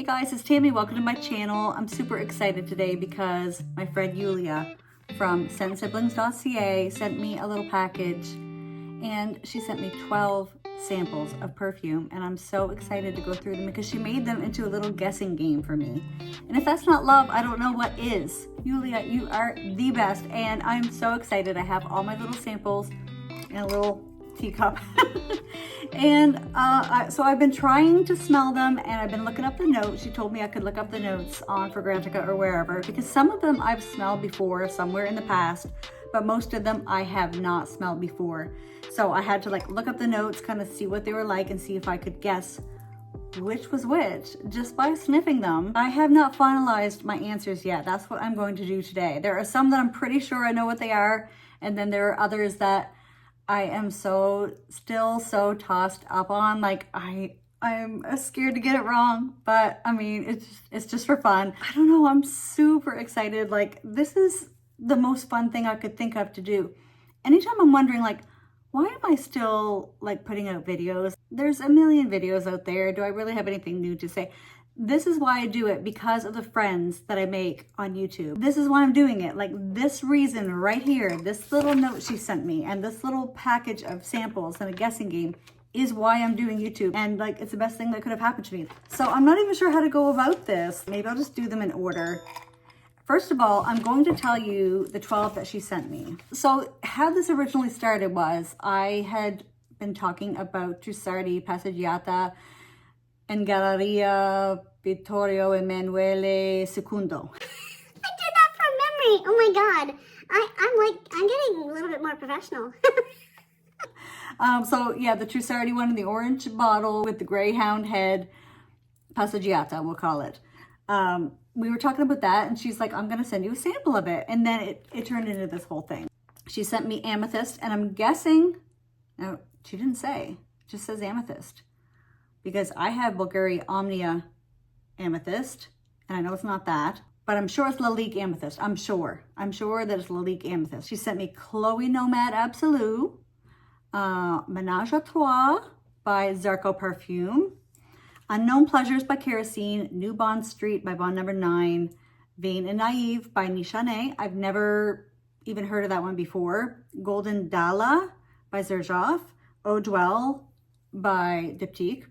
Hey guys, it's Tammy. Welcome to my channel. I'm super excited today because my friend Julija from ScentSiblings.ca sent me a little package and she sent me 12 samples of perfume, and I'm so excited to go through them because she made them into a little guessing game for me. And if that's not love, I don't know what is. Julija, you are the best, and I'm so excited. I have all my little samples in a little teacup. And so I've been trying to smell them, and I've been looking up the notes. She told me I could look up the notes on Fragrantica or wherever, because some of them I've smelled before somewhere in the past, but most of them I have not smelled before. So I had to look up the notes, kind of see what they were like and see if I could guess which was which just by sniffing them. I have not finalized my answers yet. That's what I'm going to do today. There are some that I'm pretty sure I know what they are, and then there are others that I am still so tossed up on. I'm scared to get it wrong, but I mean, it's just for fun. I don't know, I'm super excited. This is the most fun thing I could think of to do. Anytime I'm wondering why am I still putting out videos? There's a million videos out there. Do I really have anything new to say? This is why I do it, because of the friends that I make on YouTube. This is why I'm doing it. This reason right here, this little note she sent me and this little package of samples and a guessing game is why I'm doing YouTube. And it's the best thing that could have happened to me. So I'm not even sure how to go about this. Maybe I'll just do them in order. First of all, I'm going to tell you the 12 that she sent me. So how this originally started was I had been talking about Trussardi, Passeggiata, and Galleria Vittorio Emanuele II. I did that from memory. Oh my God. I'm getting a little bit more professional. So yeah, the Trussardi one in the orange bottle with the greyhound head, Passeggiata, we'll call it. We were talking about that, and she's like, I'm going to send you a sample of it. And then it turned into this whole thing. She sent me amethyst, and I'm guessing, no, she didn't say, it just says amethyst. Because I have Bulgari Omnia amethyst, and I know it's not that, but I'm sure it's Lalique amethyst. I'm sure that it's Lalique amethyst. She sent me Chloe Nomad Absolute, Ménage à Trois by Zarco Perfume, Unknown Pleasures by Kerosene, New Bond Street by Bond Number 9, Vain and Naive by Nishane. I've never even heard of that one before. Golden Dala by Xerjoff, Eau Dwell by Diptyque,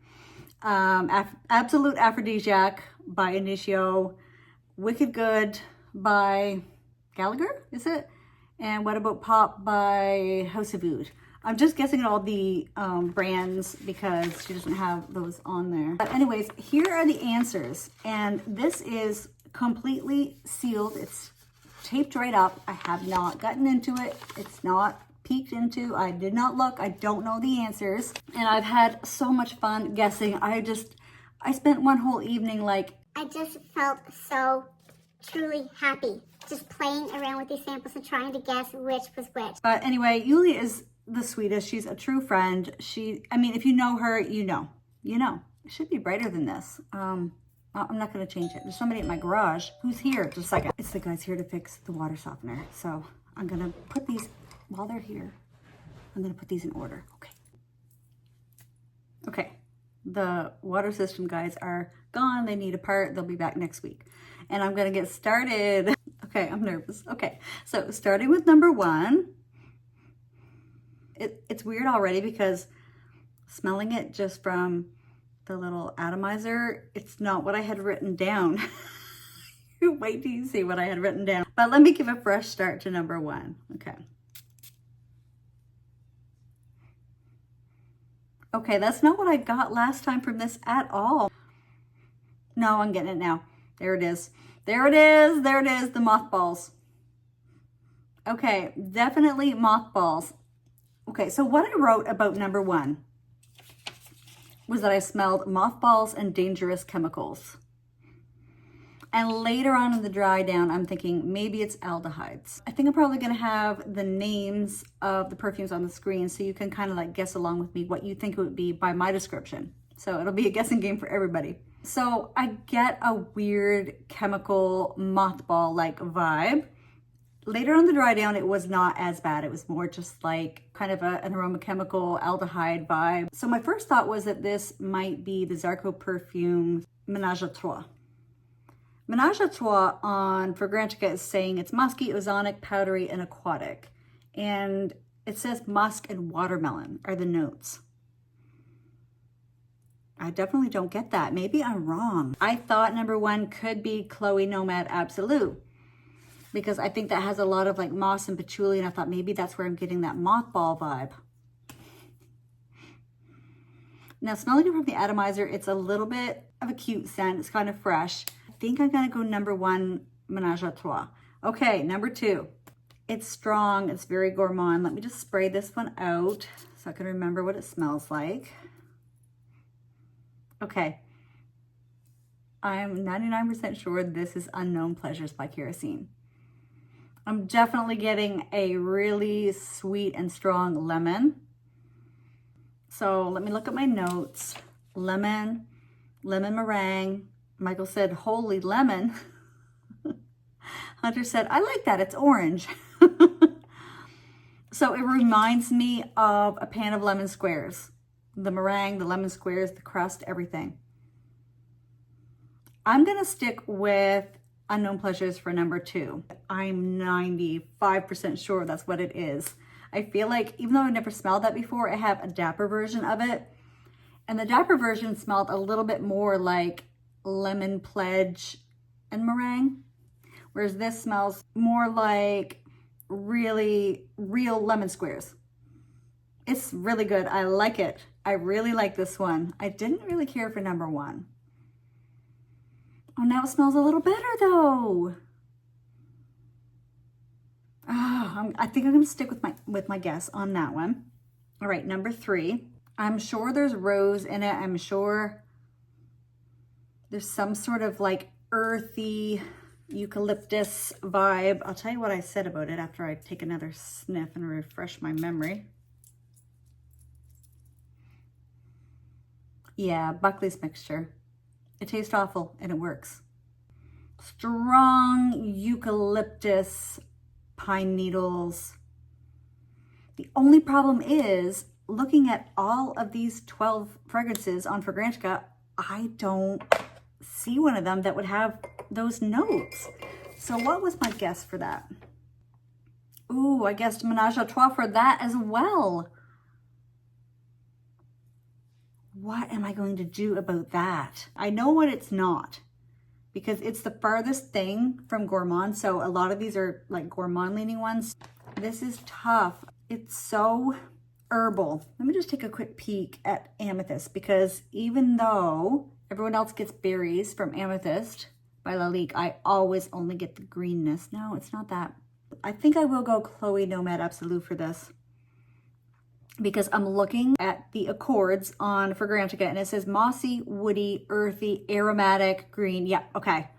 Absolute Aphrodisiac by Initio, Wicked Good by Gallagher, is it? And What About Pop by House of Oud. I'm just guessing all the brands because she doesn't have those on there. But anyways, here are the answers. And this is completely sealed. It's taped right up. I have not gotten into it. It's not peeked into. I did not look. I don't know the answers. And I've had so much fun guessing. I spent one whole evening I just felt so truly happy just playing around with these samples and trying to guess which was which. But anyway, Julija is the sweetest. She's a true friend. I mean, if you know her, you know. It should be brighter than this. I'm not going to change it. There's somebody at my garage who's here. Just a second. It's the guys here to fix the water softener. So I'm going to put these, while they're here, I'm going to put these in order. Okay. The water system guys are gone. They need a part. They'll be back next week. And I'm going to get started. Okay, I'm nervous. Okay, so starting with number 1. It's weird already because smelling it just from the little atomizer, it's not what I had written down. Wait till you see what I had written down. But let me give a fresh start to number 1. Okay. Okay, that's not what I got last time from this at all. No, I'm getting it now. There it is. There it is. There it is. The mothballs. Okay, definitely mothballs. Okay, so what I wrote about number 1 was that I smelled mothballs and dangerous chemicals. And later on in the dry down, I'm thinking maybe it's aldehydes. I think I'm probably gonna have the names of the perfumes on the screen so you can kind of guess along with me what you think it would be by my description. So it'll be a guessing game for everybody. So I get a weird chemical mothball-like vibe. Later on the dry down, it was not as bad. It was more just kind of an aroma chemical aldehyde vibe. So my first thought was that this might be the Zarco Perfume Ménage à Trois. Ménage à Trois on Fragrantica is saying it's musky, ozonic, powdery, and aquatic. And it says musk and watermelon are the notes. I definitely don't get that. Maybe I'm wrong. I thought number 1 could be Chloe Nomad Absolute, because I think that has a lot of like moss and patchouli, and I thought maybe that's where I'm getting that mothball vibe. Now, smelling it from the atomizer, it's a little bit of a cute scent. It's kind of fresh. I think I'm gonna go number 1, Ménage à Trois. Okay, number 2. It's strong, it's very gourmand. Let me just spray this one out so I can remember what it smells like. Okay, I'm 99% sure this is Unknown Pleasures by Kerosene. I'm definitely getting a really sweet and strong lemon. So let me look at my notes. Lemon, lemon meringue. Michael said, holy lemon. Hunter said, I like that, it's orange. So it reminds me of a pan of lemon squares. The meringue, the lemon squares, the crust, everything. I'm gonna stick with Unknown Pleasures for number 2. I'm 95% sure that's what it is. I feel like, even though I've never smelled that before, I have a dapper version of it. And the dapper version smelled a little bit more like lemon pledge and meringue. Whereas this smells more like really real lemon squares. It's really good. I like it. I really like this one. I didn't really care for number 1. Oh, now it smells a little better though. Oh, I think I'm gonna stick with my guess on that one. All right, number 3. I'm sure there's rose in it. I'm sure there's some sort of like earthy eucalyptus vibe. I'll tell you what I said about it after I take another sniff and refresh my memory. Yeah, Buckley's mixture. It tastes awful and it works. Strong eucalyptus, pine needles. The only problem is, looking at all of these 12 fragrances on Fragrantica, I don't see one of them that would have those notes. So what was my guess for that? Ooh, I guessed Ménage à Trois for that as well. What am I going to do about that? I know what it's not, because it's the farthest thing from gourmand. So a lot of these are like gourmand leaning ones. This is tough. It's so herbal. Let me just take a quick peek at Amethyst, because even though everyone else gets berries from Amethyst by Lalique, I always only get the greenness. No, it's not that. I think I will go Chloe Nomad Absolute for this, because I'm looking at the accords on Fragrantica and it says mossy, woody, earthy, aromatic, green. Yeah, okay.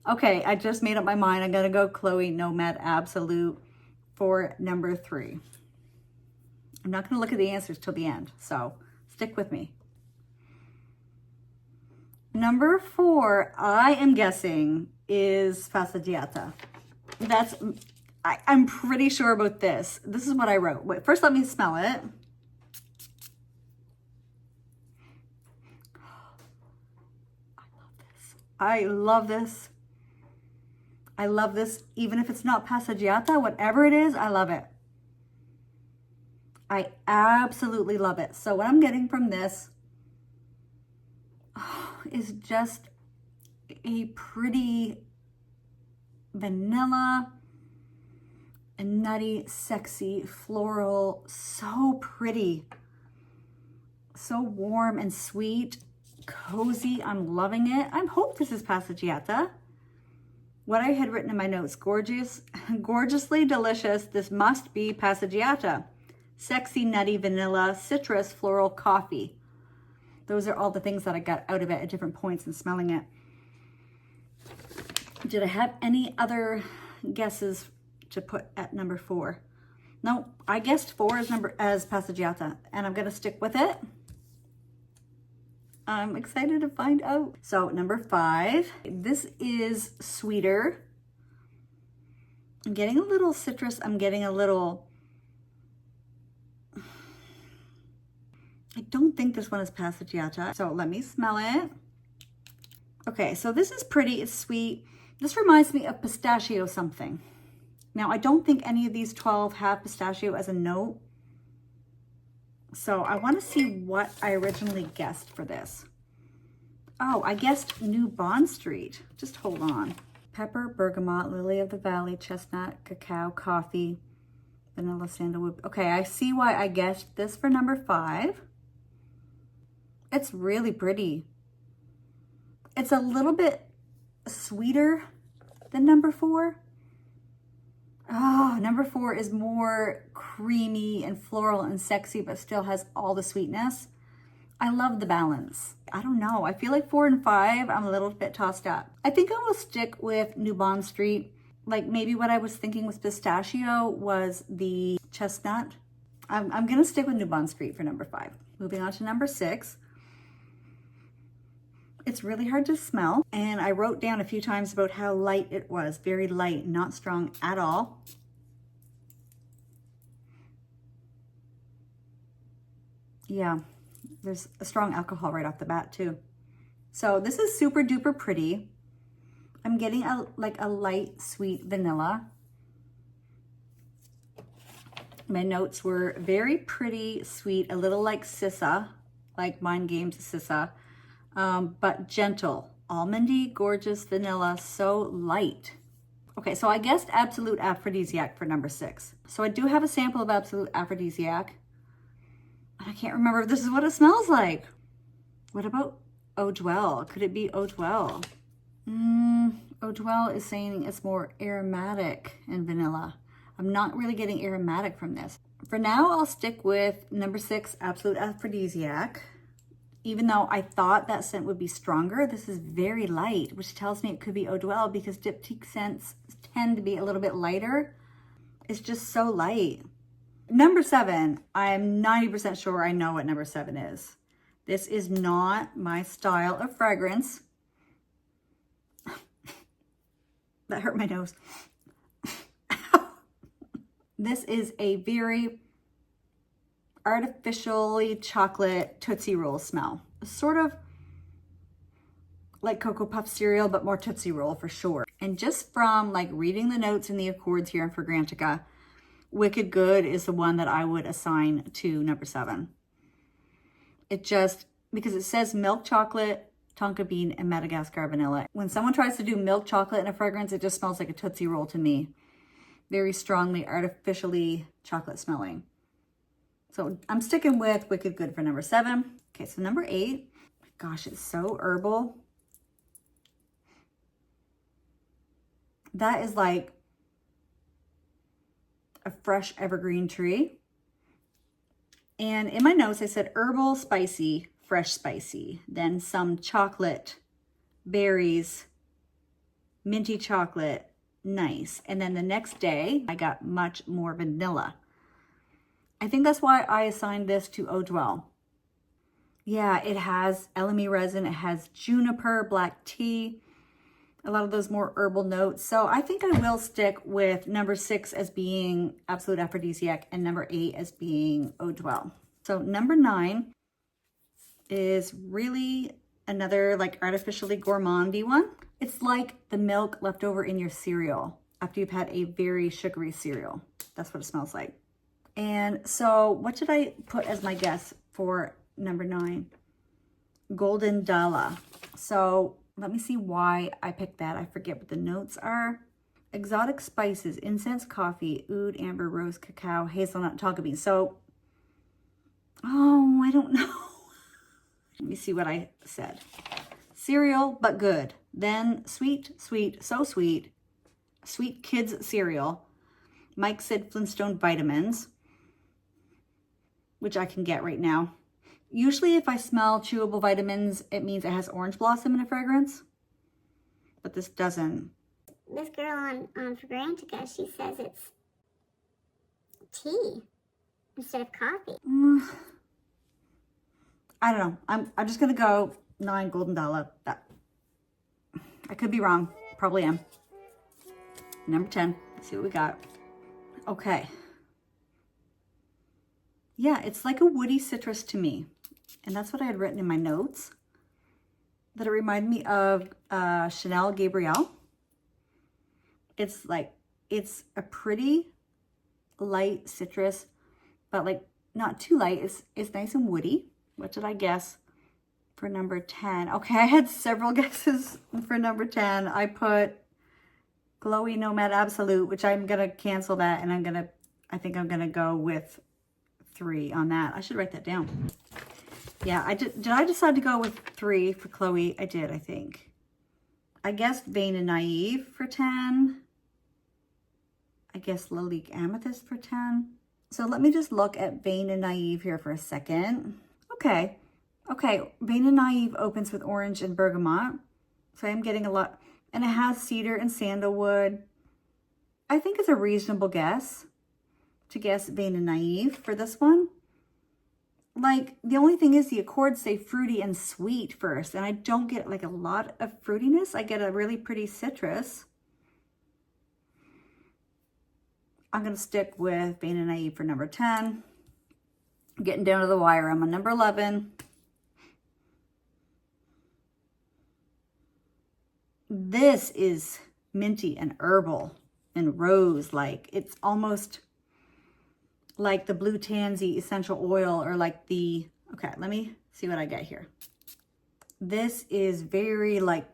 Okay, I just made up my mind. I'm gonna go Chloe Nomad Absolute for number 3. I'm not gonna look at the answers till the end, so stick with me. Number 4, I am guessing, is Passeggiata. I'm pretty sure about this. This is what I wrote. Wait, first let me smell it. I love this. I love this. Even if it's not Passeggiata, whatever it is, I love it. I absolutely love it. So what I'm getting from this is just a pretty vanilla, a nutty, sexy, floral, so pretty, so warm and sweet, cozy. I'm loving it. I hope this is Passeggiata. What I had written in my notes: gorgeous, gorgeously delicious. This must be Passeggiata. Sexy, nutty, vanilla, citrus, floral, coffee. Those are all the things that I got out of it at different points in smelling it. Did I have any other guesses to put at number 4? No, I guessed 4 as Passeggiata, and I'm gonna stick with it. I'm excited to find out. So number 5, this is sweeter. I'm getting a little citrus. I'm getting a little, I don't think this one is Passeggiata. So let me smell it. Okay, so this is pretty, it's sweet. This reminds me of pistachio something. Now, I don't think any of these 12 have pistachio as a note. So I want to see what I originally guessed for this. Oh, I guessed New Bond Street. Just hold on. Pepper, bergamot, lily of the valley, chestnut, cacao, coffee, vanilla, sandalwood. Okay, I see why I guessed this for number 5. It's really pretty. It's a little bit sweeter than number 4. Oh, number 4 is more creamy and floral and sexy, but still has all the sweetness. I love the balance. I don't know. I feel like 4 and 5, I'm a little bit tossed up. I think I will stick with New Bond Street. Like maybe what I was thinking with pistachio was the chestnut. I'm going to stick with New Bond Street for number 5. Moving on to number 6. It's really hard to smell, and I wrote down a few times about how light it was. Very light, not strong at all. Yeah, there's a strong alcohol right off the bat too. So this is super duper pretty. I'm getting a light sweet vanilla. My notes were very pretty, sweet, a little like Sissa, like Mind Games Sissa. But gentle, almondy, gorgeous vanilla, so light. Okay, so I guessed Absolute Aphrodisiac for number 6. So I do have a sample of Absolute Aphrodisiac. I can't remember if this is what it smells like. What about Eau Dwell? Could it be Eau Dwell? Eau Dwell is saying it's more aromatic and vanilla. I'm not really getting aromatic from this. For now, I'll stick with number 6, Absolute Aphrodisiac. Even though I thought that scent would be stronger, this is very light, which tells me it could be Eau Dwell because diptyque scents tend to be a little bit lighter. It's just so light. Number 7, I'm 90% sure I know what number 7 is. This is not my style of fragrance. That hurt my nose. This is a very artificially chocolate Tootsie Roll smell. Sort of like Cocoa Puff cereal, but more Tootsie Roll for sure. And just from like reading the notes and the accords here in Fragrantica, Wicked Good is the one that I would assign to number 7. It just, because it says milk chocolate, tonka bean, and Madagascar vanilla. When someone tries to do milk chocolate in a fragrance, it just smells like a Tootsie Roll to me. Very strongly, artificially chocolate smelling. So I'm sticking with Wicked Good for number 7. Okay, so number 8. Gosh, it's so herbal. That is like a fresh evergreen tree. And in my notes, I said herbal, spicy, fresh spicy. Then some chocolate, berries, minty chocolate, nice. And then the next day, I got much more vanilla. I think that's why I assigned this to Eau Dwell. Yeah, it has elemi resin, it has juniper, black tea, a lot of those more herbal notes. So I think I will stick with number 6 as being Absolute Aphrodisiac and number 8 as being Eau Dwell. So number 9 is really another like artificially gourmandy one. It's like the milk left over in your cereal after you've had a very sugary cereal. That's what it smells like. And so what should I put as my guess for number 9? Golden Dala. So let me see why I picked that. I forget what the notes are. Exotic spices, incense, coffee, oud, amber, rose, cacao, hazelnut, tonka bean. So, oh, I don't know. Let me see what I said. Cereal, but good. Then sweet, sweet, so sweet. Sweet kids cereal. Mike said Flintstone vitamins, which I can get right now. Usually if I smell chewable vitamins, it means it has orange blossom in a fragrance, but this doesn't. This girl on Fragrantica, she says it's tea instead of coffee. I don't know. I'm just gonna go 9 Golden Dala. I could be wrong. Probably am. Number 10. Let's see what we got. Okay. Yeah, it's like a woody citrus to me. And that's what I had written in my notes. that it reminded me of Chanel Gabrielle. It's like, it's a pretty light citrus, but like not too light. It's nice and woody. What did I guess for number 10? Okay, I had several guesses for number 10. I put Glowy Nomad Absolute, which I'm gonna cancel that, and I think I'm gonna go with 3 on that. I should write that down. Yeah, did I decide to go with 3 for Chloe? I did, I think. I guessed Vain and Naive for 10. I guess Lalique Amethyst for 10. So let me just look at Vain and Naive here for a second. Okay, Vain and Naive opens with orange and bergamot. So I'm getting a lot, and it has cedar and sandalwood. I think it's a reasonable guess to guess Vain and Naive for this one. Like, the only thing is the accords say fruity and sweet first, and I don't get like a lot of fruitiness. I get a really pretty citrus. I'm going to stick with Vain and Naive for number 10. I'm getting down to the wire. I'm on number 11. This is minty and herbal and rose-like. It's almost like the Blue Tansy essential oil, or like the, okay, let me see what I get here. This is very like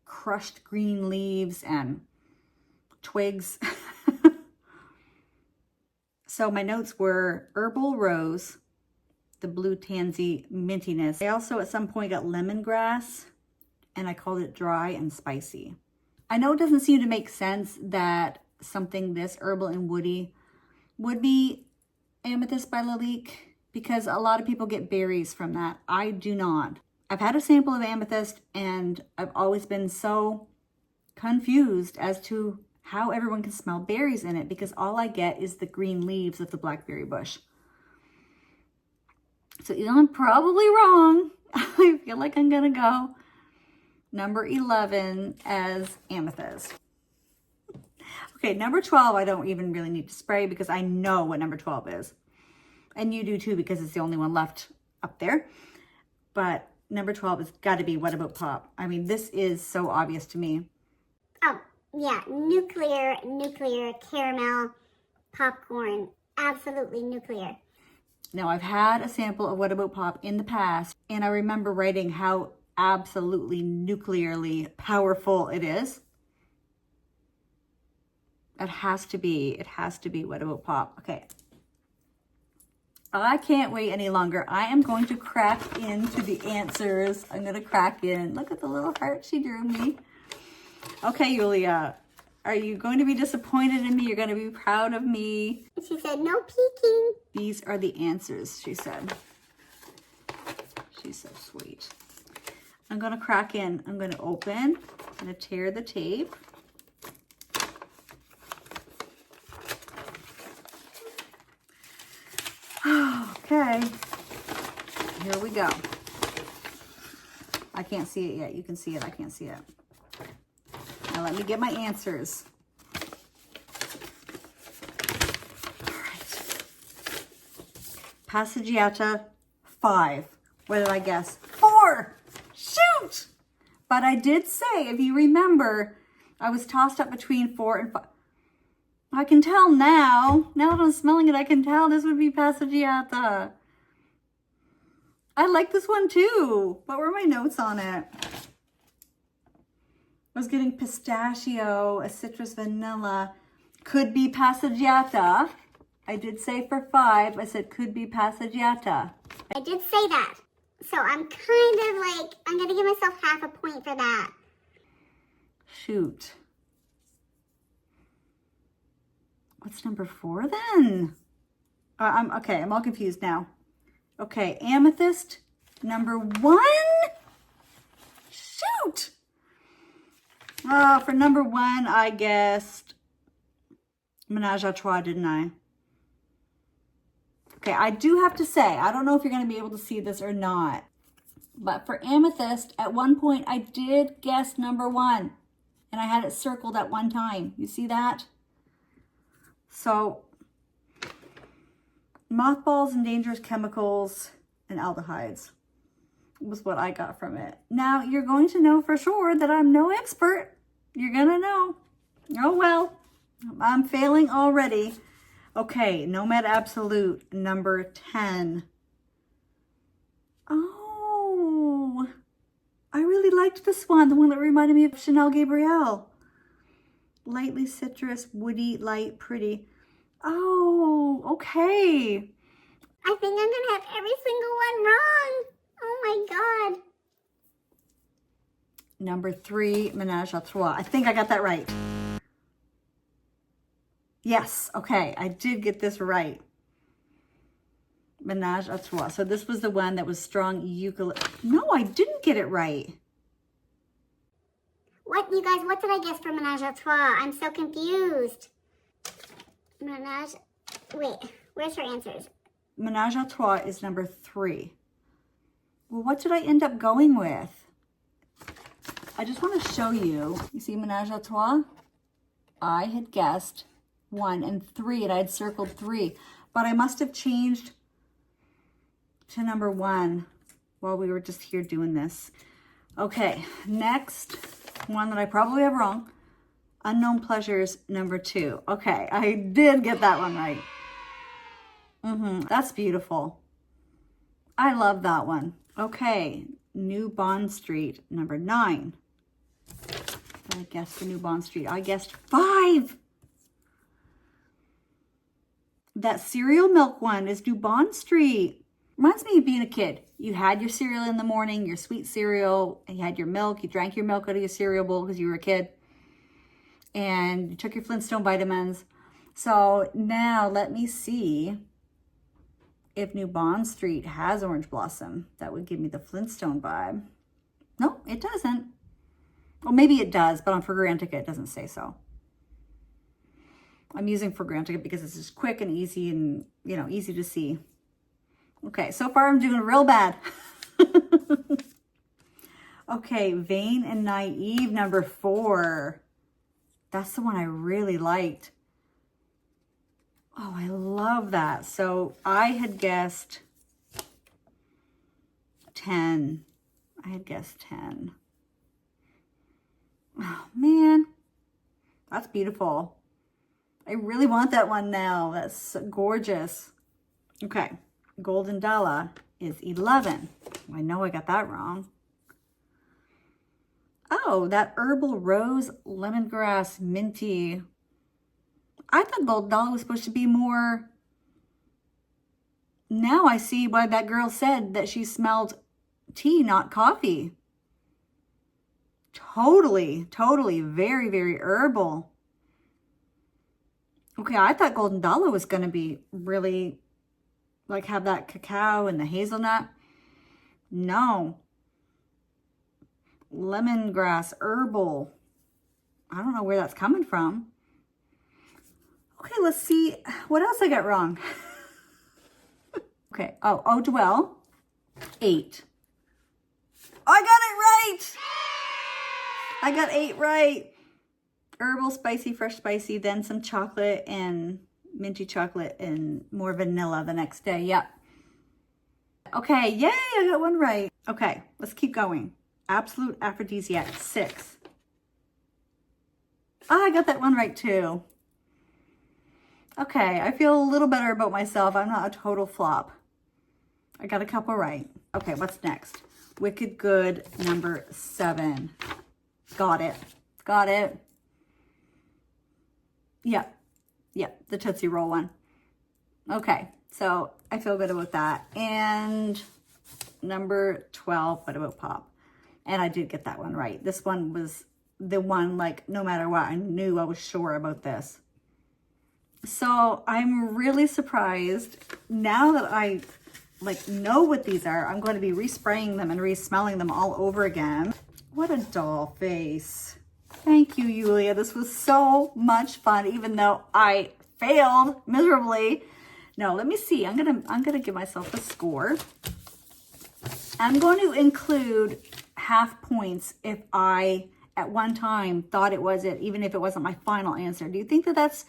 crushed green leaves and twigs. So my notes were herbal rose, the Blue Tansy mintiness. I also at some point got lemongrass, and I called it dry and spicy. I know it doesn't seem to make sense that something this herbal and woody would be Amethyst by Lalique, because a lot of people get berries from that. I do not. I've had a sample of Amethyst, and I've always been so confused as to how everyone can smell berries in it, because all I get is the green leaves of the blackberry bush. So I'm probably wrong. I feel like I'm gonna go number 11 as Amethyst. Okay, number 12, I don't even really need to spray because I know what number 12 is. And you do too, because it's the only one left up there. But number 12 has got to be What About Pop? I mean, this is so obvious to me. Oh, yeah, nuclear, caramel, popcorn, absolutely nuclear. Now, I've had a sample of What About Pop in the past, and I remember writing how absolutely nuclearly powerful it is. It has to be What About Pop? Okay. I can't wait any longer. I am going to crack into the answers. I'm going to crack in. Look at the little heart she drew me. Okay, Julia, are you going to be disappointed in me? You're going to be proud of me? She said, no peeking. These are the answers, she said. She's so sweet. I'm going to crack in. I'm going to open. I'm going to tear the tape. Okay, here we go. I can't see it yet. You can see it. I can't see it. Now let me get my answers. All right. Passeggiata 5. What did I guess? 4. Shoot! But I did say, if you remember, I was tossed up between 4 and 5. I can tell now. Now that I'm smelling it, I can tell this would be Passeggiata. I like this one too. What were my notes on it? I was getting pistachio, a citrus vanilla. Could be Passeggiata. I did say for 5, I said could be Passeggiata. I did say that. So I'm kind of like, I'm going to give myself half a point for that. Shoot. What's number 4 then? I'm all confused now. Okay, Amethyst, number 1? Shoot! For number 1, I guessed Ménage à Trois, didn't I? Okay, I do have to say, I don't know if you're going to be able to see this or not, but for Amethyst, at one point, I did guess number 1, and I had it circled at one time. You see that? So, mothballs and dangerous chemicals and aldehydes. was what I got from it. Now, you're going to know for sure that I'm no expert. You're going to know. Oh, well, I'm failing already. Okay, Nomad Absolute, number 10. Oh, I really liked this one, the one that reminded me of Chanel Gabrielle. Lightly citrus, woody, light, pretty. Oh, okay. I think I'm gonna have every single one wrong. Oh my God. Number 3, Ménage à Trois. I think I got that right. Yes, okay, I did get this right. Ménage à Trois. So this was the one that was strong eucalyptus. No, I didn't get it right. What, you guys, what did I guess for Ménage à Trois? I'm so confused. Ménage, wait, where's her answers? Ménage à Trois is number 3. Well, what did I end up going with? I just want to show you. You see Ménage à Trois? I had guessed 1 and 3, and I had circled 3, but I must have changed to number 1 while we were just here doing this. Okay, next one that I probably have wrong. Unknown Pleasures, number 2. Okay, I did get that one right. That's beautiful. I love that one. Okay, New Bond Street, number 9. I guessed for New Bond Street. I guessed 5. That cereal milk one is New Bond Street. Reminds me of being a kid. You had your cereal in the morning, your sweet cereal, and you had your milk. You drank your milk out of your cereal bowl because you were a kid. And you took your Flintstone vitamins. So now let me see if New Bond Street has Orange Blossom. That would give me the Flintstone vibe. No, it doesn't. Well, maybe it does, but on Fragrantica it doesn't say so. I'm using Fragrantica because it's just quick and easy and, you know, easy to see. Okay, so far I'm doing real bad. Okay, Vain and Naive, number 4. That's the one I really liked. Oh, I love that. So I had guessed 10. I had guessed 10. Oh, man. That's beautiful. I really want that one now. That's gorgeous. Okay. Golden Dala is 11. I know I got that wrong. Oh, that Herbal Rose Lemongrass Minty. I thought Golden Dala was supposed to be more. Now I see why that girl said that she smelled tea, not coffee. Totally, totally, very, very herbal. Okay, I thought Golden Dala was going to be really, like, have that cacao and the hazelnut. No. Lemongrass, herbal. I don't know where that's coming from. Okay, let's see what else I got wrong. Okay, oh, Eau de Well, 8. I got it right! I got 8 right. Herbal, spicy, fresh spicy, then some chocolate and minty chocolate and more vanilla the next day. Yep. Okay, yay, I got 1 right. Okay, let's keep going. Absolute Aphrodisiac, 6. Oh, I got that 1 right too. Okay, I feel a little better about myself. I'm not a total flop. I got a couple right. Okay, what's next? Wicked Good, number 7. Got it. Got it. Yep. Yep, the Tootsie Roll one. Okay, so I feel good about that. And number 12, What About Pop? And I did get that one right. This one was the one, like, no matter what, I knew I was sure about this. So I'm really surprised now that I, like, know what these are. I'm going to be respraying them and re-smelling them all over again. What a doll face. Thank you, Julia. This was so much fun, even though I failed miserably. No, let me see. I'm gonna give myself a score. I'm going to include half points if I, at one time, thought it was it, even if it wasn't my final answer. Do you think that that's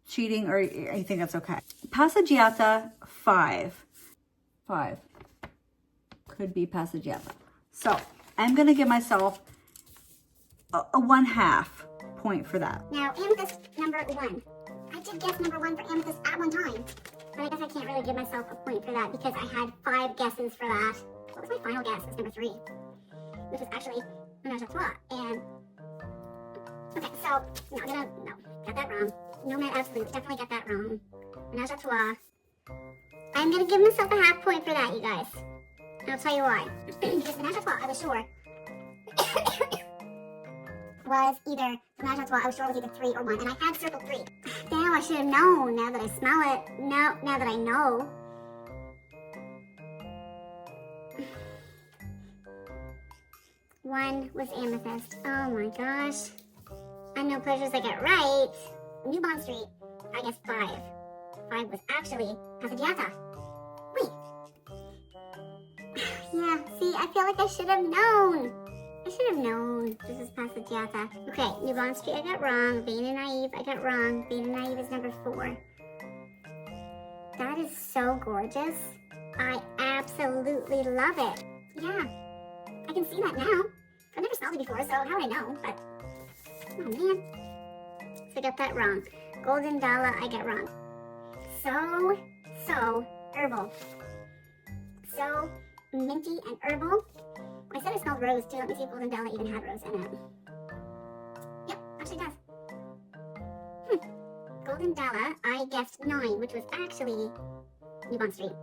cheating, or you think that's okay? Passeggiata, 5. 5. could be Passeggiata. So I'm gonna give myself a 1/2 point for that. Now, amethyst number 1. I did guess number 1 for amethyst at one time, but I guess I can't really give myself a point for that because I had 5 guesses for that. What was my final guess? It was number 3, which was actually Menage a Trois. And okay, so no, got that wrong. No man absolute, definitely got that wrong. Menage a Trois. I'm gonna give myself a 1/2 point for that, you guys. And I'll tell you why. Because Menage a Trois, I was sure was either Menage a Trois, I was sure it was either 3 or 1, and I had circled 3. Damn, I should have known now that I smell it. Now that I know. One was amethyst. Oh my gosh. Unknown pleasures I got right. New Bond Street, I guess 5. 5 was actually Passeggiata. Wait. Yeah, see, I feel like I should have known. I should have known this is Passeggiata. Okay, New Bond Street I got wrong. Vain and Naive I got wrong. Vain and Naive is number 4. That is so gorgeous. I absolutely love it. Yeah, I can see that now. I've never smelled it before, so how would I know? But, oh man. So I got that wrong. Golden Dala I got wrong. So herbal. So minty and herbal. I said it smelled rose too. Let me see if Golden Dala even had rose in it. Yep, actually does. Golden Dala, I guessed 9, which was actually New Bond Street.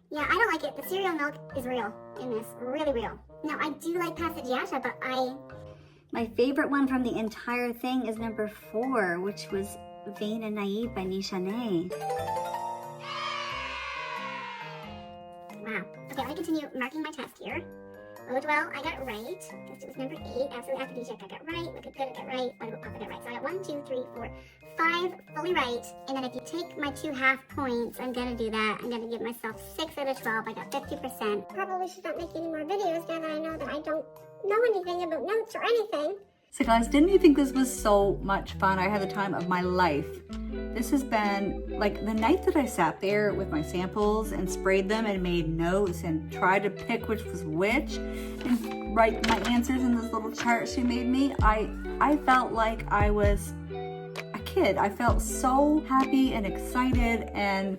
Yeah, I don't like it. The cereal milk is real in this. Really real. Now, I do like Passeggiata, but My favorite one from the entire thing is number 4, which was Vain and Naive by Nichane. Wow. Okay, let me continue marking my test here. Oh, well, I got right. Guess it was number 8. Absolute aphrodisiac, I got right. Look at good, I got right. Wonderful pop, I got right. So I got 1, 2, 3, 4, 5 fully right. And then if you take my 2 half points, I'm gonna do that. I'm gonna give myself 6 out of 12. I got 50%. Probably should not make any more videos now that I know that I don't know anything about notes or anything. So guys, didn't you think this was so much fun? I had the time of my life. This has been like the night that I sat there with my samples and sprayed them and made notes and tried to pick which was which and write my answers in this little chart she made me. I felt like I was a kid. I felt so happy and excited and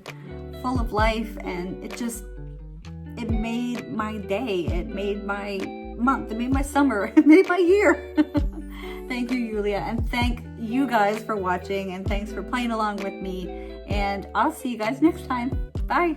full of life, and it made my day. It made my month. It made my summer. It made my year. Thank you, Julija, and thank you guys for watching, and thanks for playing along with me, and I'll see you guys next time. Bye.